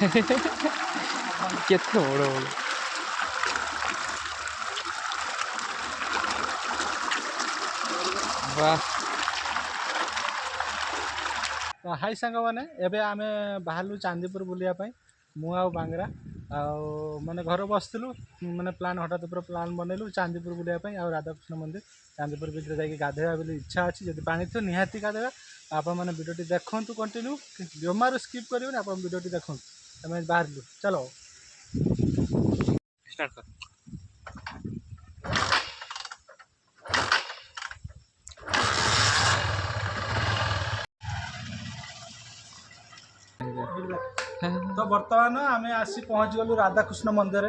କେତେ ବଡ଼ ବଡ଼ ବାଃ। हाई सांग मैंने एबे आमे बाहरलु चांदीपुर बुलिया मु आउ बांगरा माने घर बसलु माने प्लान हठात पूरा प्लान बनैलु चांदीपुर बुलिया आउ राधाकृष्ण मंदिर चांदीपुर भितर जाकि गाधेवा बोली इच्छा अच्छी जब पानी तो निहाती गाधेवा आपण मैंने वीडियो देखु कंटिन्यू जमार स्किप करेंगे आप वीडियो देखु आम बाहरलु चलो स्टार्ट कर। तो बर्तमान आम आसी पहुँच गलु राधाकृष्ण मंदिर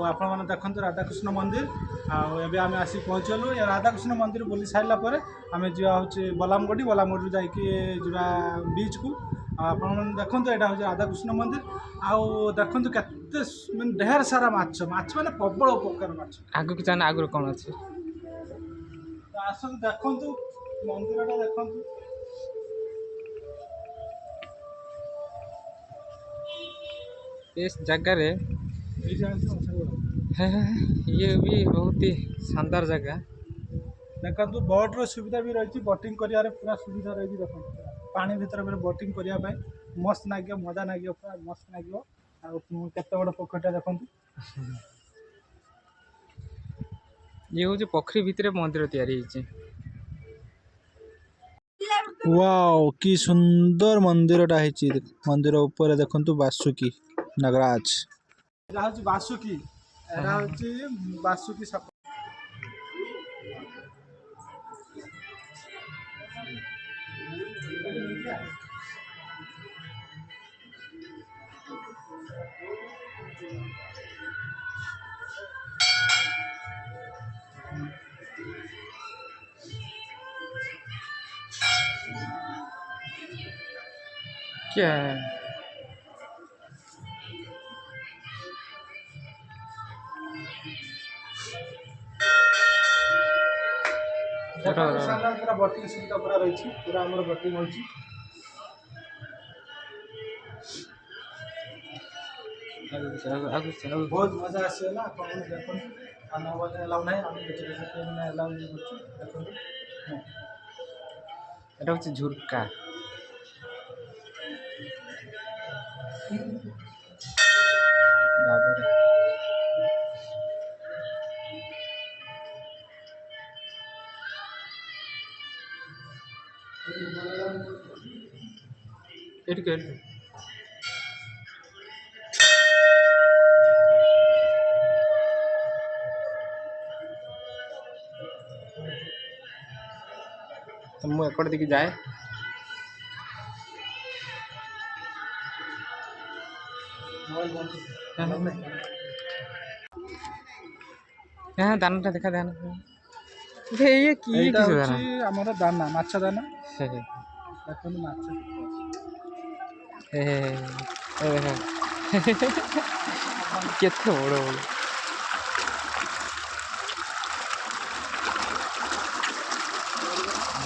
आपण मैंने देखते राधाकृष्ण मंदिर आम आसी पहुँच गलु राधाकृष्ण मंदिर बुली सारा पर आम जा हूँ बलामगढ़ी बलामगढ़ जा बीच को आपण देखो यहाँ हूँ राधाकृष्ण मंदिर आउ देखो केते ढेर सारा माछ माछ मैंने प्रबल प्रकार माछ आगु की जाना आगु कौन अच्छे आसतु देखु मंदिर देखु इस जगह रे ये भी बहुत ही शानदार जगह देखो बोट्र सुविधा भी रही बोटिंग कर पूरा सुविधा रही देखो पानी भितर बोटिंग करने मस्त लगे मजा लगे पूरा मस्त लगे केते बड़ पोखरटा देखो ये हूँ पोखरी भितर मंदिर तैयारी होइছে। वाओ की सुंदर मंदिरटा है मंदिर ऊपर देखो बासुकी नागराज बासुकी बासुकी सप क्या है पूरा बोटिंग सुविधा पूरा रही पूरा आम बोटिंग हो बहुत मजा आसला देखो एलाउ ना आम एलाउ देखो এটা হচ্ছে ঝুরকা বাবারে এদিকে এদিকে तो मु एकड़ दिखे जाए हाँ दाना देखा दाना ये की किस दाना आमर दाना माछ दाना हे देखो माछ हे केते बड़ बड़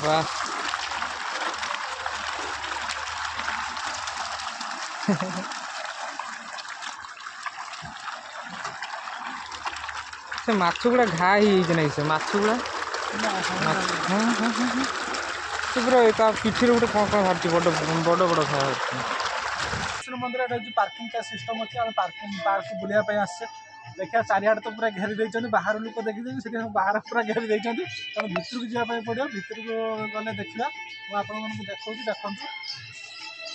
वाह से माछ गुड़ा घा ही नहीं से माछ गुड़ा पूरा पिठी गोटे कौन कौन बाहर बड़ बड़ बड़ घा मंदिर पार्किंग का सिस्टम अच्छे पार्किंग पार्क बुलाया आसे देखा चारिआड तो पूरा घेरी देते बाहर लोक देखी बाहर पूरा घेरी देते तेनाली भितर को जावाई पड़ो भितर को गले देखा मुझे देखा देखो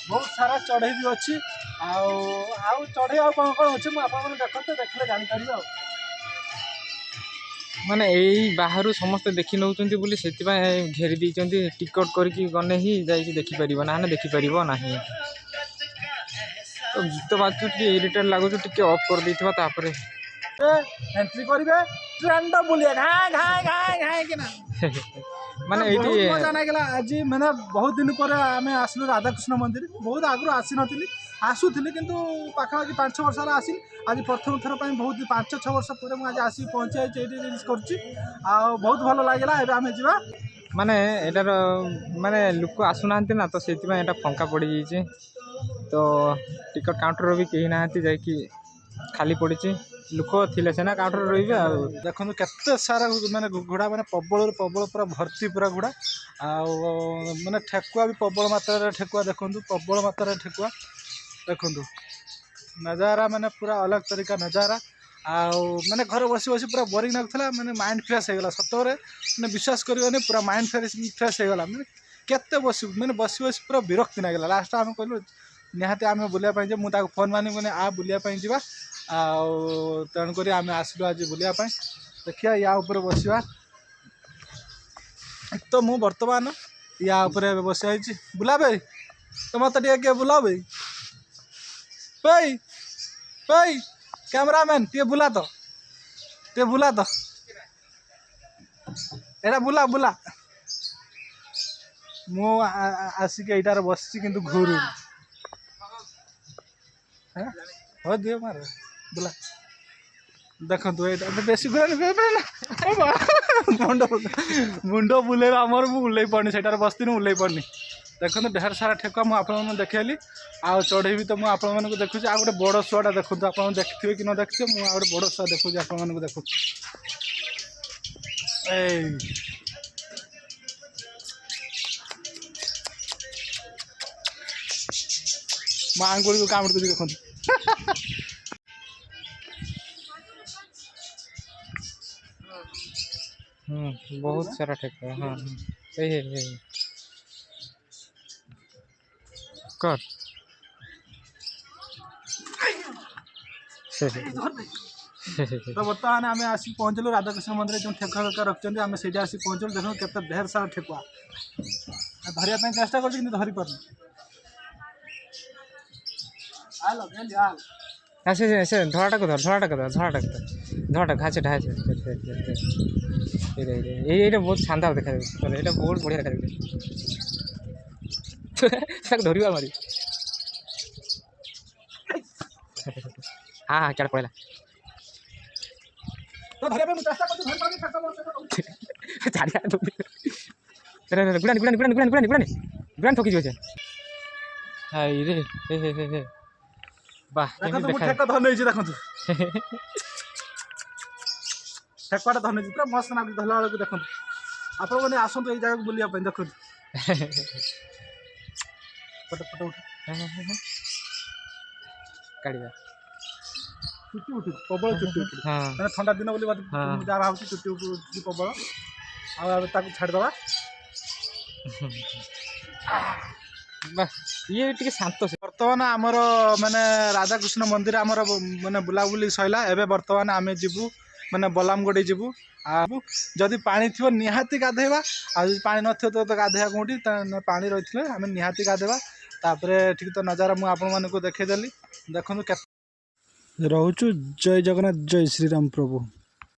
बहुत सारा चढ़ई भी अच्छी चढ़ई कौन कौन अच्छे मुझे देखते देखले जापर माने यही बाहर समस्त देखी नौ से घेरी देती टिकट करके गने ही देखिपर ना देखिपर ना तो गीत बाजू इरिटेट लगुच टे अफ कर देता एंट्री करेंगे ट्रेन टा बुलिया घाए घाए घाए घाए कि माने मजा नागला आज मैंने बहुत दिन पर आम आसलु राधाकृष्ण मंदिर बहुत आगु आसी नी आसुली किंतु पाखापाखि 5-6 वर्ष आसी आज प्रथम थर पर बहुत 5-6 वर्ष पर मुझे आसी पहुँची रिल्स कर बहुत भल लगे आम जा माने एटार माने लोक आसुना ना तो से फंका पड़ जाइए तो टिकट काउंटर भी कहीं ना जाकि खाली पड़ी लोक थिले सेना काउंटर रही देखो केते सारा माने घोड़ा माने प्रबल प्रबल पूरा भर्ती पूरा घोड़ा माने ठेकुआ भी प्रबल मात्रा ठेकुआ देखो प्रबल मात्रा ठेकुआ देखो नज़ारा माने पूरा अलग तरीका नज़ारा माने घर बसी बसी पूरा बोरिंग लगुला माने माइंड फ्रेश हो गला सतरे माने विश्वास करियोनी पूरा माइंड फ्रेश हो गला माने केते बस माने बसी बसी पूरा विरक्ति लागला लास्ट आम कहलु निहाती आम बुलिया पई जे मु ताको फोन मानी माने आ बुलिया पई जीवा तेणुक आम आसलु आज बुलायापी देखिए या ऊपर बसवा तो मु बर्तमान या ऊपर बस बुला भाई तो मत टे बुला भाई भाई भाई कैमरामैन टे बुला तो एटा बुला बुला मु आसिक यार बस कि घूर हो दिए मार बुला देखो बेसी मुंड बुले आमर बुले पड़नी से बस्ती बुले पड़नी देखो ढेर सारा ठेकुआ मुझे देखली आ चढ़े भी तो मुझे देखुची आ गोटे बड़ शुआटा देखो आप देखिए कि न देखिए मुझे गोटे बड़ शुआ देखुची आपको देखो मो आंगुड़ी को कामुड़ देखो बहुत सारा ठेकुआ हाँ कर तो बर्तमान आम आसिक पहुँचलु राधाकृष्ण मंदिर जो ठेकुआ फेकुआ रखते आम से आसिक पहुँचलु देखो केते ढेर सारा ठेकुआ धरिया चेष्टा कर धरी पार से धड़ाटा को धड़ाटा घाचे ढाचे ये बहुत शानदार देखा ये बहुत बढ़िया देखा धरवा मारी हाँ हाँ क्या पड़ा गुड़ान थकी जाए हाई रे हे वाह ठेकुआ धन देखो ठेकुआ धन पूरा मस्त ना धरला बेलू देखो आप आसतु ये जगह बुलाप देखो फोटो फोटो काढ़ा चुटी उठी प्रबल चुटी उठी मैंने ठंडा दिन बोली जहाँ भाव चुटी उठी प्रबल छाड़दे ये टे शांत बर्तमान आमर माने राधाकृष्ण मंदिर आमर माने बुलाबुली सैला एबे बर्तमान आमे जीवु माने बलामगढ़ी जीवु जदि पानी थी निहाती गाधेवा पानी न तो गाधेवा कौटी पानी रही आम निहाती गाधेवा तापर ठीक तो नजारा मुझे आपण मानक देखदेली देखो रोचु जय जगन्नाथ जय श्रीराम प्रभु।